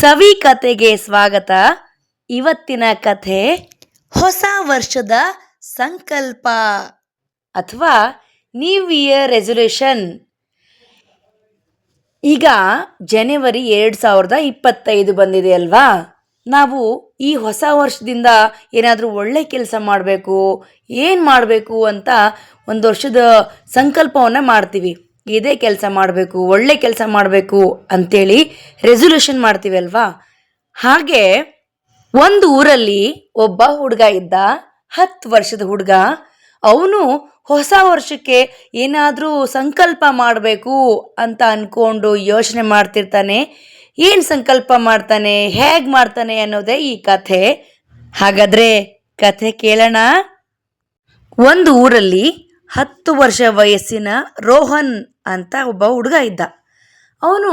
ಸವಿ ಕತೆಗೆ ಸ್ವಾಗತ. ಇವತ್ತಿನ ಕಥೆ ಹೊಸ ವರ್ಷದ ಸಂಕಲ್ಪ ಅಥವಾ ನ್ಯೂ ಇಯರ್ ರೆಸೊಲ್ಯೂಷನ್. ಈಗ ಜನವರಿ 2025 ಬಂದಿದೆ ಅಲ್ವಾ. ನಾವು ಈ ಹೊಸ ವರ್ಷದಿಂದ ಏನಾದರೂ ಒಳ್ಳೆ ಕೆಲಸ ಮಾಡಬೇಕು, ಏನು ಮಾಡಬೇಕು ಅಂತ ಒಂದು ವರ್ಷದ ಸಂಕಲ್ಪವನ್ನು ಮಾಡ್ತೀವಿ. ಇದೇ ಕೆಲಸ ಮಾಡಬೇಕು, ಒಳ್ಳೆ ಕೆಲಸ ಮಾಡಬೇಕು ಅಂತೇಳಿ ರೆಸೊಲ್ಯೂಷನ್ ಮಾಡ್ತೀವಿ ಅಲ್ವಾ. ಹಾಗೆ ಒಂದು ಊರಲ್ಲಿ ಒಬ್ಬ ಹುಡುಗ ಇದ್ದ, 10 ವರ್ಷದ ಹುಡುಗ. ಅವನು ಹೊಸ ವರ್ಷಕ್ಕೆ ಏನಾದರೂ ಸಂಕಲ್ಪ ಮಾಡಬೇಕು ಅಂತ ಅಂದ್ಕೊಂಡು ಯೋಚನೆ ಮಾಡ್ತಿರ್ತಾನೆ. ಏನು ಸಂಕಲ್ಪ ಮಾಡ್ತಾನೆ, ಹೇಗೆ ಮಾಡ್ತಾನೆ ಅನ್ನೋದೇ ಈ ಕಥೆ. ಹಾಗಾದರೆ ಕಥೆ ಕೇಳೋಣ. ಒಂದು ಊರಲ್ಲಿ 10 ವರ್ಷ ವಯಸ್ಸಿನ ರೋಹನ್ ಅಂತ ಒಬ್ಬ ಹುಡುಗ ಇದ್ದ. ಅವನು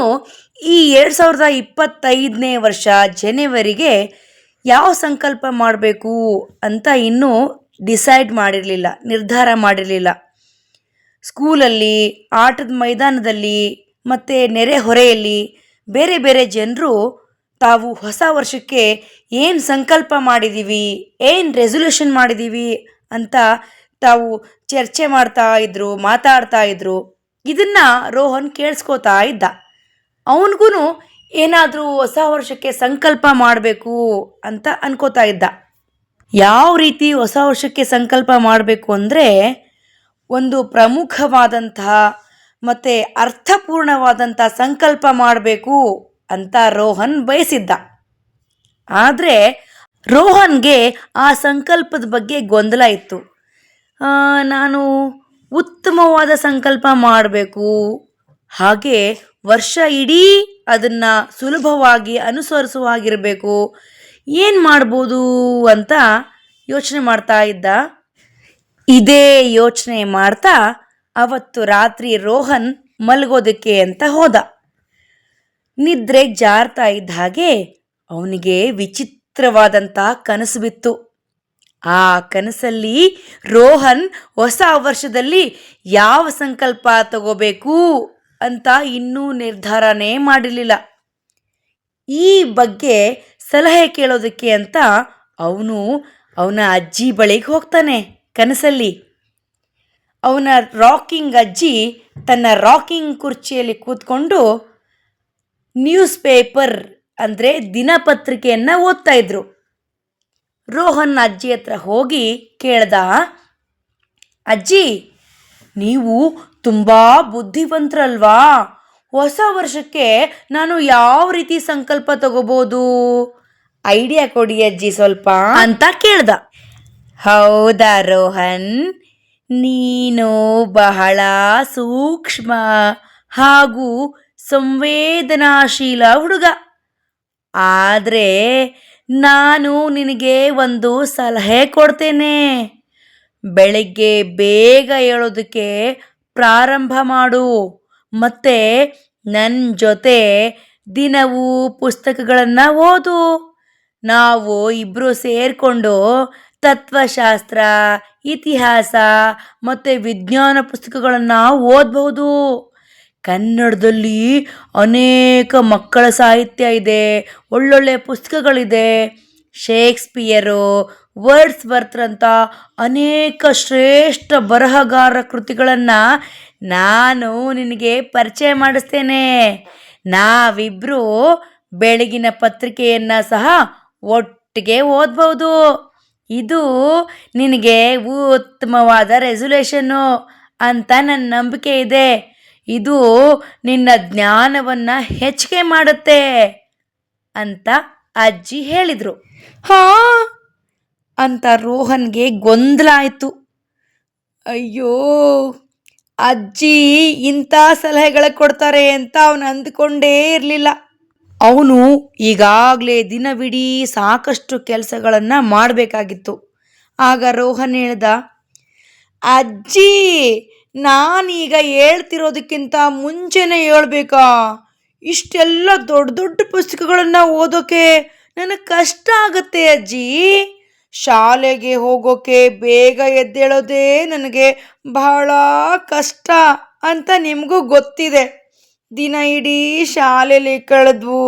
ಈ 2025ನೇ ವರ್ಷ ಜನವರಿಗೆ ಯಾವ ಸಂಕಲ್ಪ ಮಾಡಬೇಕು ಅಂತ ಇನ್ನೂ ಡಿಸೈಡ್ ಮಾಡಿರಲಿಲ್ಲ, ನಿರ್ಧಾರ ಮಾಡಿರಲಿಲ್ಲ. ಸ್ಕೂಲಲ್ಲಿ, ಆಟದ ಮೈದಾನದಲ್ಲಿ ಮತ್ತು ನೆರೆಹೊರೆಯಲ್ಲಿ ಬೇರೆ ಬೇರೆ ಜನರು ತಾವು ಹೊಸ ವರ್ಷಕ್ಕೆ ಏನು ಸಂಕಲ್ಪ ಮಾಡಿದ್ದೀವಿ, ಏನು ರೆಸೊಲ್ಯೂಷನ್ ಮಾಡಿದ್ದೀವಿ ಅಂತ ತಾವು ಚರ್ಚೆ ಮಾಡ್ತಾ ಇದ್ರು, ಮಾತಾಡ್ತಾ ಇದ್ರು. ಇದನ್ನ ರೋಹನ್ ಕೇಳಿಸ್ಕೋತಾ ಇದ್ದ. ಅವನಿಗೂ ಏನಾದರೂ ಹೊಸ ವರ್ಷಕ್ಕೆ ಸಂಕಲ್ಪ ಮಾಡಬೇಕು ಅಂತ ಅನ್ಕೋತಾ ಇದ್ದ. ಯಾವ ರೀತಿ ಹೊಸ ವರ್ಷಕ್ಕೆ ಸಂಕಲ್ಪ ಮಾಡಬೇಕು ಅಂದರೆ, ಒಂದು ಪ್ರಮುಖವಾದಂತಹ ಮತ್ತು ಅರ್ಥಪೂರ್ಣವಾದಂಥ ಸಂಕಲ್ಪ ಮಾಡಬೇಕು ಅಂತ ರೋಹನ್ ಬಯಸಿದ್ದ. ಆದರೆ ರೋಹನ್ಗೆ ಆ ಸಂಕಲ್ಪದ ಬಗ್ಗೆ ಗೊಂದಲ ಇತ್ತು. ನಾನು ಉತ್ತಮವಾದ ಸಂಕಲ್ಪ ಮಾಡಬೇಕು, ಹಾಗೆ ವರ್ಷ ಇಡೀ ಅದನ್ನು ಸುಲಭವಾಗಿ ಅನುಸರಿಸುವ ಹಾಗಿರಬೇಕು, ಏನು ಮಾಡ್ಬೋದು ಅಂತ ಯೋಚನೆ ಮಾಡ್ತಾ ಇದ್ದ. ಇದೇ ಯೋಚನೆ ಮಾಡ್ತಾ ಅವತ್ತು ರಾತ್ರಿ ರೋಹನ್ ಮಲಗೋದಕ್ಕೆ ಅಂತ ಹೋದ. ನಿದ್ರೆ ಜಾರ್ತಾ ಇದ್ದ ಹಾಗೆ ಅವನಿಗೆ ವಿಚಿತ್ರವಾದಂಥ ಕನಸು ಬಿತ್ತು. ಆ ಕನಸಲ್ಲಿ ರೋಹನ್ ಹೊಸ ವರ್ಷದಲ್ಲಿ ಯಾವ ಸಂಕಲ್ಪ ತಗೋಬೇಕು ಅಂತ ಇನ್ನೂ ನಿರ್ಧಾರನೇ ಮಾಡಿರಲಿಲ್ಲ. ಈ ಬಗ್ಗೆ ಸಲಹೆ ಕೇಳೋದಕ್ಕೆ ಅಂತ ಅವನು ಅವನ ಅಜ್ಜಿ ಬಳಿಗೆ ಹೋಗ್ತಾನೆ. ಕನಸಲ್ಲಿ ಅವನ ರಾಕಿಂಗ್ ಅಜ್ಜಿ ತನ್ನ ರಾಕಿಂಗ್ ಕುರ್ಚಿಯಲ್ಲಿ ಕೂತ್ಕೊಂಡು ನ್ಯೂಸ್ ಪೇಪರ್ ಅಂದರೆ ದಿನಪತ್ರಿಕೆಯನ್ನು ಓದ್ತಾ ಇದ್ರು. ರೋಹನ್ ಅಜ್ಜಿ ಹತ್ರ ಹೋಗಿ ಕೇಳ್ದ, ಅಜ್ಜಿ, ನೀವು ತುಂಬ ಬುದ್ಧಿವಂತರಲ್ವಾ, ಹೊಸ ವರ್ಷಕ್ಕೆ ನಾನು ಯಾವ ರೀತಿ ಸಂಕಲ್ಪ ತಗೋಬೋದು, ಐಡಿಯಾ ಕೊಡಿ ಅಜ್ಜಿ ಸ್ವಲ್ಪ ಅಂತ ಕೇಳ್ದ. ಹೌದಾ ರೋಹನ್, ನೀನು ಬಹಳ ಸೂಕ್ಷ್ಮ ಹಾಗೂ ಸಂವೇದನಾಶೀಲ ಹುಡುಗ. ಆದರೆ ನಾನು ನಿನಗೆ ಒಂದು ಸಲಹೆ ಕೊಡ್ತೇನೆ. ಬೆಳಗ್ಗೆ ಬೇಗ ಏಳೋದಕ್ಕೆ ಪ್ರಾರಂಭ ಮಾಡು, ಮತ್ತು ನನ್ನ ಜೊತೆ ದಿನವೂ ಪುಸ್ತಕಗಳನ್ನು ಓದು. ನಾವು ಇಬ್ಬರು ಸೇರಿಕೊಂಡು ತತ್ವಶಾಸ್ತ್ರ, ಇತಿಹಾಸ ಮತ್ತು ವಿಜ್ಞಾನ ಪುಸ್ತಕಗಳನ್ನು ಓದಬಹುದು. ಕನ್ನಡದಲ್ಲಿ ಅನೇಕ ಮಕ್ಕಳ ಸಾಹಿತ್ಯ ಇದೆ, ಒಳ್ಳೊಳ್ಳೆ ಪುಸ್ತಕಗಳಿದೆ. ಶೇಕ್ಸ್ಪಿಯರು, ವರ್ಡ್ಸ್ವರ್ತರಂಥ ಅನೇಕ ಶ್ರೇಷ್ಠ ಬರಹಗಾರರ ಕೃತಿಗಳನ್ನು ನಾನು ನಿನಗೆ ಪರಿಚಯ ಮಾಡಿಸ್ತೇನೆ. ನಾವಿಬ್ಬರು ಬೆಳಗಿನ ಪತ್ರಿಕೆಯನ್ನು ಸಹ ಒಟ್ಟಿಗೆ ಓದ್ಬೋದು. ಇದು ನಿನಗೆ ಉತ್ತಮವಾದ ರೆಸೊಲ್ಯೂಷನ್ನು ಅಂತ ನನ್ನ ನಂಬಿಕೆ ಇದೆ. ಇದು ನಿನ್ನ ಜ್ಞಾನವನ್ನು ಹೆಚ್ಚಿಗೆ ಮಾಡುತ್ತೆ ಅಂತ ಅಜ್ಜಿ ಹೇಳಿದರು. ಹಾಂ ಅಂತ ರೋಹನ್ಗೆ ಗೊಂದಲ ಆಯಿತು. ಅಯ್ಯೋ, ಅಜ್ಜಿ ಇಂಥ ಸಲಹೆಗಳ ಕೊಡ್ತಾರೆ ಅಂತ ಅವನು ಅಂದ್ಕೊಂಡೇ ಇರಲಿಲ್ಲ. ಅವನು ಈಗಾಗಲೇ ದಿನವಿಡೀ ಸಾಕಷ್ಟು ಕೆಲಸಗಳನ್ನು ಮಾಡಬೇಕಾಗಿತ್ತು. ಆಗ ರೋಹನ್ ಹೇಳ್ದ, ಅಜ್ಜಿ, ನಾನೀಗ ಹೇಳ್ತಿರೋದಕ್ಕಿಂತ ಮುಂಚೆನೇ ಹೇಳ್ಬೇಕಾ? ಇಷ್ಟೆಲ್ಲ ದೊಡ್ಡ ದೊಡ್ಡ ಪುಸ್ತಕಗಳನ್ನು ಓದೋಕೆ ನನಗೆ ಕಷ್ಟ ಆಗುತ್ತೆ ಅಜ್ಜಿ. ಶಾಲೆಗೆ ಹೋಗೋಕೆ ಬೇಗ ಎದ್ದೇಳೋದೇ ನನಗೆ ಬಹಳ ಕಷ್ಟ ಅಂತ ನಿಮಗೂ ಗೊತ್ತಿದೆ. ದಿನ ಇಡೀ ಶಾಲೆಯಲ್ಲಿ ಕಳೆದ್ವು.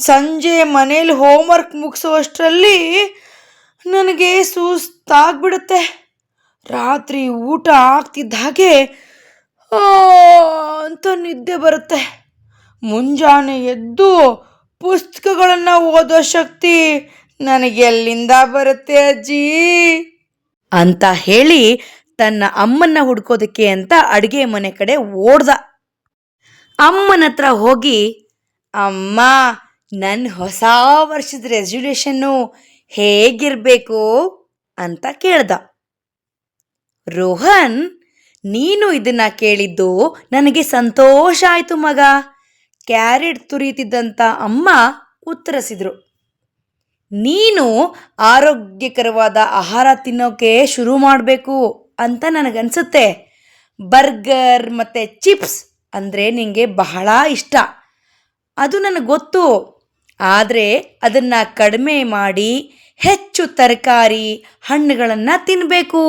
ಸಂಜೆ ಮನೇಲಿ ಹೋಮ್ವರ್ಕ್ ಮುಗಿಸೋಷ್ಟರಲ್ಲಿ ನನಗೆ ಸುಸ್ತಾಗ್ಬಿಡುತ್ತೆ. ರಾತ್ರಿ ಊಟ ಆಗ್ತಿದ್ದ ಹಾಗೆ ಆ ಅಂತ ನಿದ್ದೆ ಬರುತ್ತೆ. ಮುಂಜಾನೆ ಎದ್ದು ಪುಸ್ತಕಗಳನ್ನು ಓದೋ ಶಕ್ತಿ ನನಗೆ ಎಲ್ಲಿಂದ ಬರುತ್ತೆ ಅಜ್ಜಿ ಅಂತ ಹೇಳಿ ತನ್ನ ಅಮ್ಮನ್ನ ಹುಡ್ಕೋದಕ್ಕೆ ಅಂತ ಅಡುಗೆ ಮನೆ ಕಡೆ ಓಡ್ದ. ಅಮ್ಮನ ಹತ್ರ ಹೋಗಿ, ಅಮ್ಮ, ನನ್ನ ಹೊಸ ವರ್ಷದ ರೆಸಲ್ಯೂಷನ್ನು ಹೇಗಿರಬೇಕು ಅಂತ ಕೇಳ್ದ. ರೋಹನ್, ನೀನು ಇದನ್ನ ಕೇಳಿದ್ದು ನನಗೆ ಸಂತೋಷ ಆಯಿತು ಮಗ. ಕ್ಯಾರೆಟ್ ತುರಿತಿದ್ದಂಥ ಅಮ್ಮ ಉತ್ತರಿಸಿದ್ರು. ನೀನು ಆರೋಗ್ಯಕರವಾದ ಆಹಾರ ತಿನ್ನೋಕೆ ಶುರು ಮಾಡಬೇಕು ಅಂತ ನನಗನ್ಸುತ್ತೆ. ಬರ್ಗರ್ ಮತ್ತು ಚಿಪ್ಸ್ ಅಂದರೆ ನಿನಗೆ ಬಹಳ ಇಷ್ಟ, ಅದು ನನಗೆ ಗೊತ್ತು. ಆದರೆ ಅದನ್ನು ಕಡಿಮೆ ಮಾಡಿ ಹೆಚ್ಚು ತರಕಾರಿ ಹಣ್ಣುಗಳನ್ನು ತಿನ್ನಬೇಕು.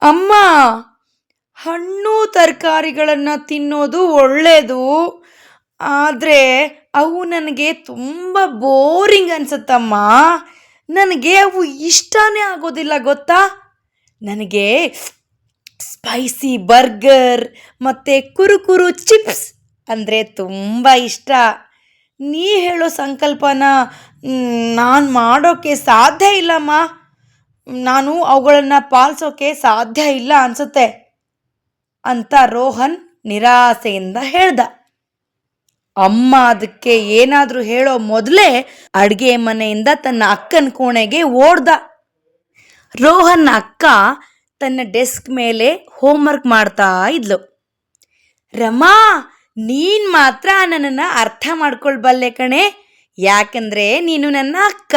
ಅಮ್ಮ, ಹಣ್ಣು ತರಕಾರಿಗಳನ್ನು ತಿನ್ನೋದು ಒಳ್ಳೆಯದು, ಆದರೆ ಅವು ನನಗೆ ತುಂಬ ಬೋರಿಂಗ್ ಅನಿಸುತ್ತಮ್ಮ. ನನಗೆ ಅವು ಇಷ್ಟನೇ ಆಗೋದಿಲ್ಲ ಗೊತ್ತಾ. ನನಗೆ ಸ್ಪೈಸಿ ಬರ್ಗರ್ ಮತ್ತು ಕುರುಕುರು ಚಿಪ್ಸ್ ಅಂದರೆ ತುಂಬ ಇಷ್ಟ. ನೀ ಹೇಳೋ ಸಂಕಲ್ಪನ ನಾನು ಮಾಡೋಕ್ಕೆ ಸಾಧ್ಯ ಇಲ್ಲಮ್ಮ. ನಾನು ಅವುಗಳನ್ನು ಪಾಲಿಸೋಕ್ಕೆ ಸಾಧ್ಯ ಇಲ್ಲ ಅನಿಸುತ್ತೆ ಅಂತ ರೋಹನ್ ನಿರಾಸೆಯಿಂದ ಹೇಳ್ದ. ಅಮ್ಮ ಅದಕ್ಕೆ ಏನಾದರೂ ಹೇಳೋ ಮೊದಲೇ ಅಡುಗೆ ಮನೆಯಿಂದ ತನ್ನ ಅಕ್ಕನ ಕೋಣೆಗೆ ಓಡ್ದ. ರೋಹನ್ ಅಕ್ಕ ತನ್ನ ಡೆಸ್ಕ್ ಮೇಲೆ ಹೋಮ್ವರ್ಕ್ ಮಾಡ್ತಾ ಇದ್ಲು. ರಮಾ, ನೀನು ಮಾತ್ರ ನನ್ನನ್ನು ಅರ್ಥ ಮಾಡ್ಕೊಳ್ಬಲ್ಲೆ ಕಣೆ, ಯಾಕಂದರೆ ನೀನು ನನ್ನ ಅಕ್ಕ.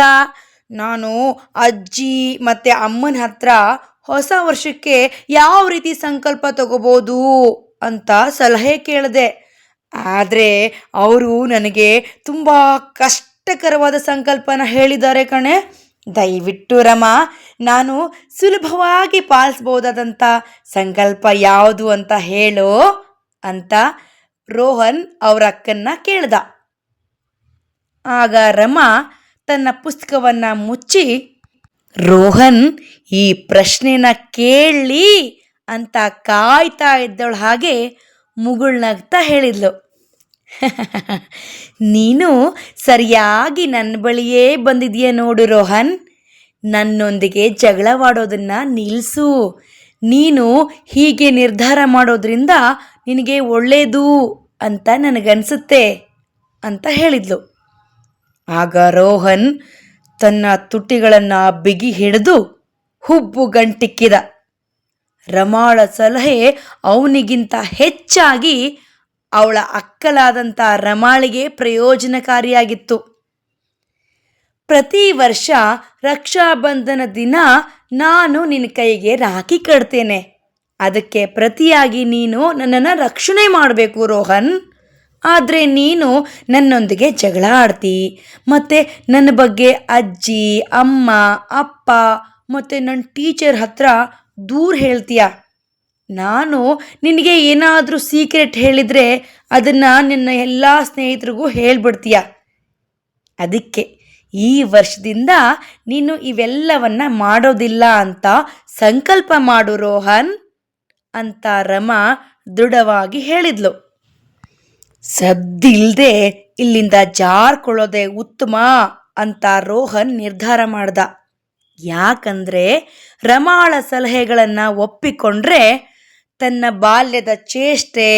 ನಾನು ಅಜ್ಜಿ ಮತ್ತು ಅಮ್ಮನ ಹತ್ರ ಹೊಸ ವರ್ಷಕ್ಕೆ ಯಾವ ರೀತಿ ಸಂಕಲ್ಪ ತಗೋಬೋದು ಅಂತ ಸಲಹೆ ಕೇಳಿದೆ. ಆದರೆ ಅವರು ನನಗೆ ತುಂಬ ಕಷ್ಟಕರವಾದ ಸಂಕಲ್ಪನ ಹೇಳಿದ್ದಾರೆ ಕಣೆ. ದಯವಿಟ್ಟು ರಮಾ, ನಾನು ಸುಲಭವಾಗಿ ಪಾಲಿಸ್ಬೋದಾದಂಥ ಸಂಕಲ್ಪ ಯಾವುದು ಅಂತ ಹೇಳೋ ಅಂತ ರೋಹನ್ ಅವರ ಅಕ್ಕನ್ನ ಕೇಳ್ದ. ಆಗ ರಮಾ ತನ್ನ ಪುಸ್ತಕವನ್ನು ಮುಚ್ಚಿ, ರೋಹನ್ ಈ ಪ್ರಶ್ನೆನ ಕೇಳಲಿ ಅಂತ ಕಾಯ್ತಾ ಇದ್ದವಳ ಹಾಗೆ ಮುಗುಳ್ನಗ್ತಾ ಹೇಳಿದ್ಲು. ನೀನು ಸರಿಯಾಗಿ ನನ್ನ ಬಳಿಯೇ ಬಂದಿದೆಯಾ ನೋಡು ರೋಹನ್. ನನ್ನೊಂದಿಗೆ ಜಗಳವಾಡೋದನ್ನು ನಿಲ್ಲಿಸು. ನೀನು ಹೀಗೆ ನಿರ್ಧಾರ ಮಾಡೋದ್ರಿಂದ ನಿನಗೆ ಒಳ್ಳೆಯದು ಅಂತ ನನಗನ್ಸುತ್ತೆ ಅಂತ ಹೇಳಿದ್ಲು. ಆಗ ರೋಹನ್ ತನ್ನ ತುಟಿಗಳನ್ನು ಬಿಗಿ ಹಿಡಿದು ಹುಬ್ಬು ಗಂಟಿಕ್ಕಿದ. ರಮಾಳ ಸಲಹೆ ಅವನಿಗಿಂತ ಹೆಚ್ಚಾಗಿ ಅವಳ ಅಕ್ಕಲಾದಂಥ ರಮಾಳಿಗೆ ಪ್ರಯೋಜನಕಾರಿಯಾಗಿತ್ತು. ಪ್ರತಿ ವರ್ಷ ರಕ್ಷಾಬಂಧನ ದಿನ ನಾನು ನಿನ್ನ ಕೈಗೆ ರಾಖಿ ಕಟ್ತೇನೆ. ಅದಕ್ಕೆ ಪ್ರತಿಯಾಗಿ ನೀನು ನನ್ನನ್ನು ರಕ್ಷಣೆ ಮಾಡಬೇಕು ರೋಹನ್. ಆದರೆ ನೀನು ನನ್ನೊಂದಿಗೆ ಜಗಳ ಆಡ್ತಿ ಮತ್ತು ನನ್ನ ಬಗ್ಗೆ ಅಜ್ಜಿ, ಅಮ್ಮ, ಅಪ್ಪ ಮತ್ತು ನನ್ನ ಟೀಚರ್ ಹತ್ರ ದೂರ ಹೇಳ್ತೀಯ. ನಾನು ನಿನಗೆ ಏನಾದರೂ ಸೀಕ್ರೆಟ್ ಹೇಳಿದರೆ ಅದನ್ನು ನಿನ್ನ ಎಲ್ಲ ಸ್ನೇಹಿತರಿಗೂ ಹೇಳ್ಬಿಡ್ತೀಯ. ಅದಕ್ಕೆ ಈ ವರ್ಷದಿಂದ ನೀನು ಇವೆಲ್ಲವನ್ನ ಮಾಡೋದಿಲ್ಲ ಅಂತ ಸಂಕಲ್ಪ ಮಾಡು ರೋಹನ್ ಅಂತ ರಮಾ ದೃಢವಾಗಿ ಹೇಳಿದ್ಲು. ಸದ್ದಿಲ್ಲದೆ ಇಲ್ಲಿಂದ ಜಾರ್ಕೊಳ್ಳೋದೇ ಉತ್ತಮ ಅಂತ ರೋಹನ್ ನಿರ್ಧಾರ ಮಾಡ್ದ. ಯಾಕಂದರೆ ರಮಾಳ ಸಲಹೆಗಳನ್ನು ಒಪ್ಪಿಕೊಂಡ್ರೆ ತನ್ನ ಬಾಲ್ಯದ ಚೇಷ್ಟೆ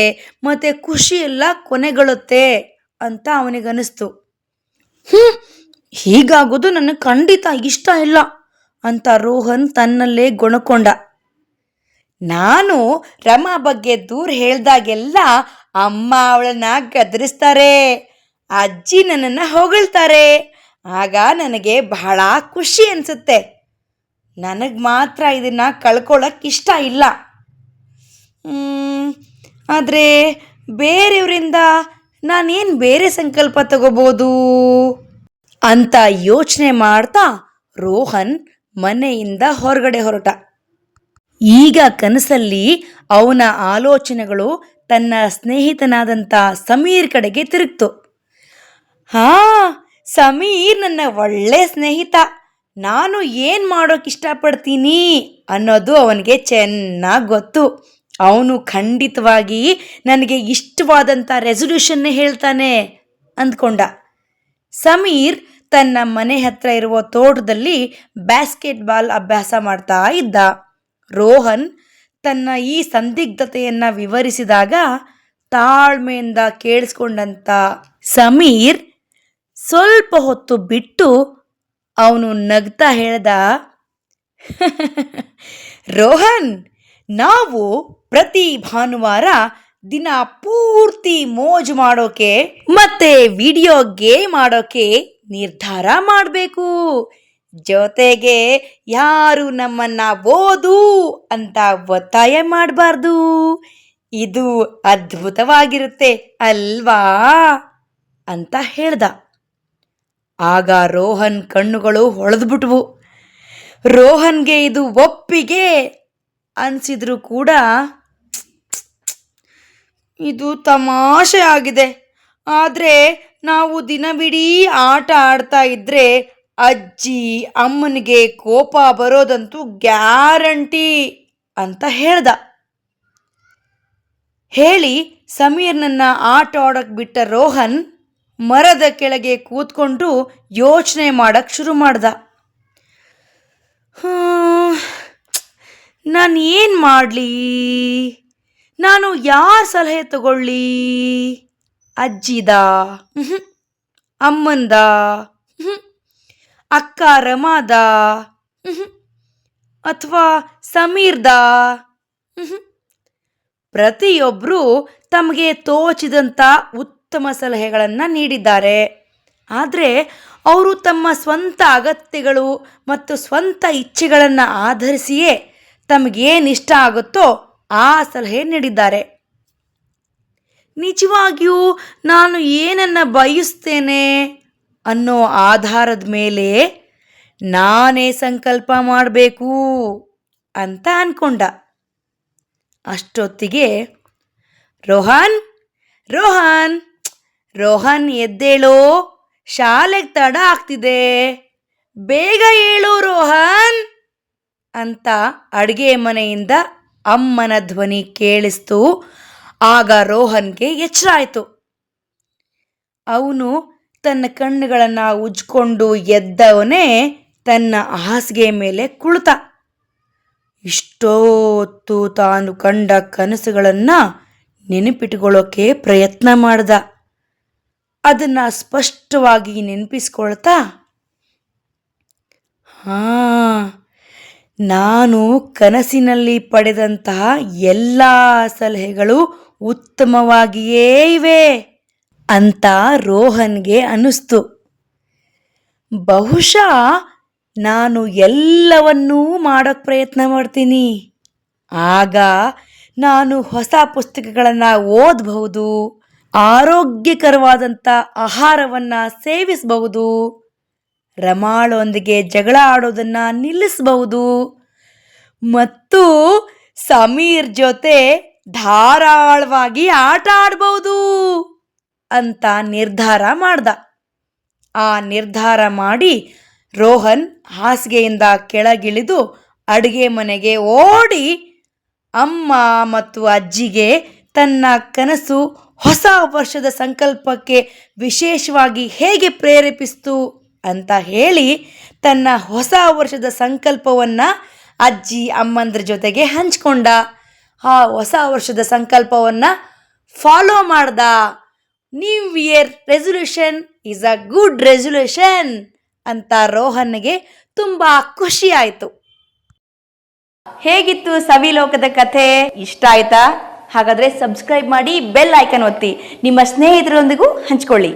ಮತ್ತು ಖುಷಿಯೆಲ್ಲ ಕೊನೆಗೊಳ್ಳುತ್ತೆ ಅಂತ ಅವನಿಗನಿಸ್ತು. ಹೀಗಾಗೋದು ನನಗೆ ಖಂಡಿತ ಇಷ್ಟ ಇಲ್ಲ ಅಂತ ರೋಹನ್ ತನ್ನಲ್ಲೇ ಗೊಣಕೊಂಡ. ನಾನು ರಮಾ ಬಗ್ಗೆ ದೂರ ಹೇಳ್ದಾಗೆಲ್ಲ ಅಮ್ಮ ಅವಳನ್ನ ಗದರಿಸ್ತಾರೆ, ಅಜ್ಜಿ ನನ್ನನ್ನು ಹೊಗಳ್ತಾರೆ. ಆಗ ನನಗೆ ಬಹಳ ಖುಷಿ ಅನಿಸುತ್ತೆ. ನನಗೆ ಮಾತ್ರ ಇದನ್ನು ಕಳ್ಕೊಳ್ಳೋಕ್ಕಿಷ್ಟ ಇಲ್ಲ. ಆದರೆ ಬೇರೆಯವರಿಂದ ನಾನೇನು ಬೇರೆ ಸಂಕಲ್ಪ ತಗೋಬೋದು ಅಂತ ಯೋಚನೆ ಮಾಡ್ತಾ ರೋಹನ್ ಮನೆಯಿಂದ ಹೊರಗಡೆ ಹೊರಟ. ಈಗ ಕನಸಲ್ಲಿ ಅವನ ಆಲೋಚನೆಗಳು ತನ್ನ ಸ್ನೇಹಿತನಾದಂಥ ಸಮೀರ್ ಕಡೆಗೆ ತಿರುಗ್ತು. ಹಾ, ಸಮೀರ್ ನನ್ನ ಒಳ್ಳೆ ಸ್ನೇಹಿತ. ನಾನು ಏನು ಮಾಡೋಕೆ ಇಷ್ಟಪಡ್ತೀನಿ ಅನ್ನೋದು ಅವನಿಗೆ ಚೆನ್ನಾಗಿ ಗೊತ್ತು. ಅವನು ಖಂಡಿತವಾಗಿ ನನಗೆ ಇಷ್ಟವಾದಂಥ ರೆಸೊಲ್ಯೂಷನ್ನೇ ಹೇಳ್ತಾನೆ ಅಂದ್ಕೊಂಡ. ಸಮೀರ್ ತನ್ನ ಮನೆ ಹತ್ರ ಇರುವ ತೋಟದಲ್ಲಿ ಬ್ಯಾಸ್ಕೆಟ್ಬಾಲ್ ಅಭ್ಯಾಸ ಮಾಡ್ತಾ ಇದ್ದ. ರೋಹನ್ ತನ್ನ ಈ ಸಂದಿಗ್ಧತೆಯನ್ನು ವಿವರಿಸಿದಾಗ ತಾಳ್ಮೆಯಿಂದ ಕೇಳಿಸ್ಕೊಂಡಂತ ಸಮೀರ್ ಸ್ವಲ್ಪ ಹೊತ್ತು ಬಿಟ್ಟು ಅವನು ನಗ್ತಾ ಹೇಳ್ದ, ರೋಹನ್, ನಾವು ಪ್ರತಿ ಭಾನುವಾರ ದಿನ ಪೂರ್ತಿ ಮೋಜು ಮಾಡೋಕೆ ಮತ್ತೆ ವಿಡಿಯೋ ಗೇಮ್ ಆಡೋಕೆ ನಿರ್ಧಾರ ಮಾಡಬೇಕು. ಜೊತೆಗೆ ಯಾರು ನಮ್ಮನ್ನ ಓದು ಅಂತ ಒತ್ತಾಯ ಮಾಡಬಾರ್ದು. ಇದು ಅದ್ಭುತವಾಗಿರುತ್ತೆ ಅಲ್ವಾ ಅಂತ ಹೇಳ್ದ. ಆಗ ರೋಹನ್ ಕಣ್ಣುಗಳು ಹೊಳೆದ್ಬಿಟ್ವು. ರೋಹನ್ಗೆ ಇದು ಒಪ್ಪಿಗೆ ಅನಿಸಿದ್ರು ಕೂಡ ಇದು ತಮಾಷೆ ಆಗಿದೆ. ಆದರೆ ನಾವು ದಿನವಿಡೀ ಆಟ ಆಡ್ತಾ ಇದ್ರೆ ಅಜ್ಜಿ ಅಮ್ಮನಿಗೆ ಕೋಪ ಬರೋದಂತೂ ಗ್ಯಾರಂಟಿ ಅಂತ ಹೇಳ್ದ. ಹೇಳಿ ಸಮೀರ್ನನ್ನ ಆಟ ಆಡೋಕೆ ಬಿಟ್ಟ ರೋಹನ್ ಮರದ ಕೆಳಗೆ ಕೂತ್ಕೊಂಡು ಯೋಚನೆ ಮಾಡಕ್ಕೆ ಶುರು ಮಾಡ್ದ. ನಾನು ಏನು ಮಾಡಲಿ? ನಾನು ಯಾರ ಸಲಹೆ ತಗೊಳ್ಳಿ? ಅಜ್ಜಿದ? ಅಮ್ಮಂದ? ಅಕ್ಕ ರಮಾದ? ಅಥವಾ ಸಮೀರ್ದ? ಪ್ರತಿಯೊಬ್ಬರೂ ತಮಗೆ ತೋಚಿದಂಥ ಉತ್ತಮ ಸಲಹೆಗಳನ್ನು ನೀಡಿದ್ದಾರೆ. ಆದರೆ ಅವರು ತಮ್ಮ ಸ್ವಂತ ಅಗತ್ಯಗಳು ಮತ್ತು ಸ್ವಂತ ಇಚ್ಛೆಗಳನ್ನು ಆಧರಿಸಿಯೇ ತಮಗೇನು ಇಷ್ಟ ಆಗುತ್ತೋ ಆ ಸಲಹೆ ನೀಡಿದ್ದಾರೆ. ನಿಜವಾಗಿಯೂ ನಾನು ಏನನ್ನು ಬಯಸ್ತೇನೆ ಅನ್ನೋ ಆಧಾರದ ಮೇಲೆ ನಾನೇ ಸಂಕಲ್ಪ ಮಾಡಬೇಕು ಅಂತ ಅಂದ್ಕೊಂಡ. ಅಷ್ಟೊತ್ತಿಗೆ ರೋಹನ್ ರೋಹನ್ ರೋಹನ್ ಎದ್ದೇಳೋ, ಶಾಲೆಗೆ ತಡ ಆಗ್ತಿದೆ, ಬೇಗ ಏಳು ರೋಹನ್ ಅಂತ ಅಡುಗೆ ಮನೆಯಿಂದ ಅಮ್ಮನ ಧ್ವನಿ ಕೇಳಿಸ್ತು. ಆಗ ರೋಹನ್ಗೆ ಎಚ್ಚರ ಆಯಿತು. ಅವನು ತನ್ನ ಕಣ್ಣುಗಳನ್ನು ಉಜ್ಕೊಂಡು ಎದ್ದವನೇ ತನ್ನ ಹಾಸಿಗೆ ಮೇಲೆ ಕುಳಿತ. ಇಷ್ಟೊತ್ತು ತಾನು ಕಂಡ ಕನಸುಗಳನ್ನು ನೆನಪಿಟ್ಕೊಳ್ಳೋಕೆ ಪ್ರಯತ್ನ ಮಾಡ್ದ. ಅದನ್ನು ಸ್ಪಷ್ಟವಾಗಿ ನೆನಪಿಸ್ಕೊಳ್ತಾ, ನಾನು ಕನಸಿನಲ್ಲಿ ಪಡೆದಂತಹ ಎಲ್ಲ ಸಲಹೆಗಳು ಉತ್ತಮವಾಗಿಯೇ ಇವೆ ಅಂತ ರೋಹನ್ಗೆ ಅನ್ನಿಸ್ತು. ಬಹುಶಃ ನಾನು ಎಲ್ಲವನ್ನೂ ಮಾಡೋಕ್ಕೆ ಪ್ರಯತ್ನ ಮಾಡ್ತೀನಿ. ಆಗ ನಾನು ಹೊಸ ಪುಸ್ತಕಗಳನ್ನು ಓದಬಹುದು, ಆರೋಗ್ಯಕರವಾದಂಥ ಆಹಾರವನ್ನು ಸೇವಿಸಬಹುದು, ರಮಾಳೊಂದಿಗೆ ಜಗಳ ಆಡೋದನ್ನು ನಿಲ್ಲಿಸಬಹುದು ಮತ್ತು ಸಮೀರ್ ಜೊತೆ ಧಾರಾಳವಾಗಿ ಆಟ ಆಡಬಹುದು ಅಂತ ನಿರ್ಧಾರ ಮಾಡ್ದ. ಆ ನಿರ್ಧಾರ ಮಾಡಿ ರೋಹನ್ ಹಾಸಿಗೆಯಿಂದ ಕೆಳಗಿಳಿದು ಅಡುಗೆ ಮನೆಗೆ ಓಡಿ ಅಮ್ಮ ಮತ್ತು ಅಜ್ಜಿಗೆ ತನ್ನ ಕನಸು ಹೊಸ ವರ್ಷದ ಸಂಕಲ್ಪಕ್ಕೆ ವಿಶೇಷವಾಗಿ ಹೇಗೆ ಪ್ರೇರೇಪಿಸ್ತು ಅಂತ ಹೇಳಿ ತನ್ನ ಹೊಸ ವರ್ಷದ ಸಂಕಲ್ಪವನ್ನು ಅಜ್ಜಿ ಅಮ್ಮಂದ್ರ ಜೊತೆಗೆ ಹಂಚ್ಕೊಂಡ. ಆ ಹೊಸ ವರ್ಷದ ಸಂಕಲ್ಪವನ್ನು ಫಾಲೋ ಮಾಡ್ದ. New year resolution is a good resolution ಅಂತ ರೋಹನ್ಗೆ ತುಂಬ ಖುಷಿ ಆಯಿತು. ಹೇಗಿತ್ತು ಸವಿಲೋಕದ ಕಥೆ? ಇಷ್ಟ ಆಯ್ತಾ? ಹಾಗಾದರೆ ಸಬ್ಸ್ಕ್ರೈಬ್ ಮಾಡಿ, ಬೆಲ್ ಐಕನ್ ಒತ್ತಿ, ನಿಮ್ಮ ಸ್ನೇಹಿತರೊಂದಿಗೂ ಹಂಚ್ಕೊಳ್ಳಿ.